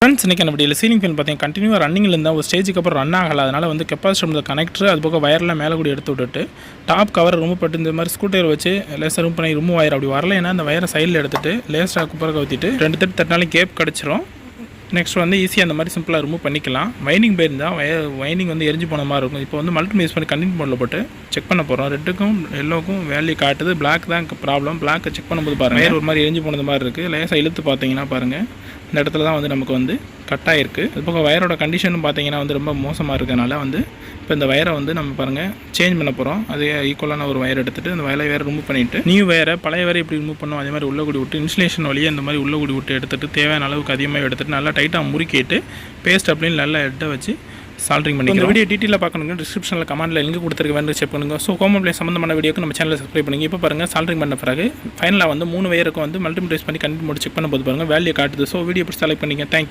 Friends இன்றைக்கி நம்ம வீடியோவில் சீலிங் ஃபேன் பார்த்தீங்கன்னா கண்டினியூவாக ரன்னிங்கில் இருந்தால் ஒரு ஸ்டேஜுக்கு அப்புறம் ரன் ஆகலை. அதனால் வந்து கெப்பாசிட்டர் கனெக்டர் அது போக வயர்லாம் மேலே கூட எடுத்து விட்டுட்டு டாப் கவர் ரிமூவ் பண்ணிட்டு இந்த மாதிரி ஸ்கூட்டர் வச்சு லேசாக ரிமூவ் பண்ணி ரிமூவ் ஆயிரும். அப்படி வரலைன்னா அந்த வயரை சைடில் எடுத்துட்டு லேசாக குப்பரை கவுத்திட்டு 2 தட்டு தட்டினாலும் கேப் கிடச்சிரும். நெக்ஸ்ட் வந்து ஈஸியாக அந்த மாதிரி சிம்பிளாக ரிமூவ் பண்ணிக்கலாம். வைண்டிங் போயிருந்தால் வைண்டிங் வந்து எரிஞ்சு போன மாதிரி இருக்கும். இப்போ வந்து மல்டிமீட்டர் யூஸ் பண்ணி கண்டினியூ மோடில் போட்டு செக் பண்ண போகிறோம். ரெட்டுக்கும் எல்லோக்கும் வேல்யூ காட்டுது. பிளாக் தான் ப்ராப்ளம். பிளாக்கை செக் பண்ணும்போது பாருங்கள் வயர் ஒரு மாதிரி எரிஞ்சு போனது மாதிரி இருக்குது. லேசாக இழுத்து பார்த்தீங்கன்னா பாருங்கள் இந்த இடத்துல தான் வந்து நமக்கு வந்து கட் ஆகிருக்கு. அது போக வயரோட கண்டிஷனும் பார்த்தீங்கன்னா வந்து ரொம்ப மோசமாக இருக்கிறதுனால வந்து இப்போ இந்த வயரை வந்து நம்ம பாருங்கள் சேஞ்ச் பண்ண போகிறோம். அது ஈக்குவலான ஒரு வயர் எடுத்துகிட்டு அந்த வயரை ரிமூவ் பண்ணிவிட்டு நியூ வயரை பழைய வயரை இப்படி ரிமூவ் பண்ணுவோம். அதே மாதிரி உள்ள கூடி விட்டு இன்சுலேஷன் வழியாக இந்த மாதிரி உள்ள கூடி விட்டு எடுத்துகிட்டு தேவையான அளவுக்கு அதிகமாக எடுத்துகிட்டு நல்லா டைட்டாக முறுக்கிட்டு பேஸ்ட் அப்படின்னு நல்லா எட்டை வச்சு சால்ட்ரிங் பண்ணிக்கலாம். இந்த வீடியோ டீட்டெயிலாக பார்க்கணுங்க டிஸ்கிரிப்ஷனில் கமெண்ட்டில் லிங்க் கொடுத்துருக்க வேண்டிய செக் பண்ணுங்க. ஸோ கோமன் பிளே சம்மந்தமான வீடியோக்கு நம்ம சேனலில் சப்ஸ்கிரைப் பண்ணுங்க. இப்போ பாருங்கள் சால்ட்ரிங் பண்ண பிறகு ஃபைனலாக வந்து 3 வயருக்கு வந்து மல்டிமீட்டர் யூஸ் பண்ணி கண்டினியூ மோட் செக் பண்ணும்போது பாருங்கள் வேல்யூ காட்டுது. ஸோ வீடியோ எப்படி செலக்ட் பண்ணிங்க. தேங்க்யூ.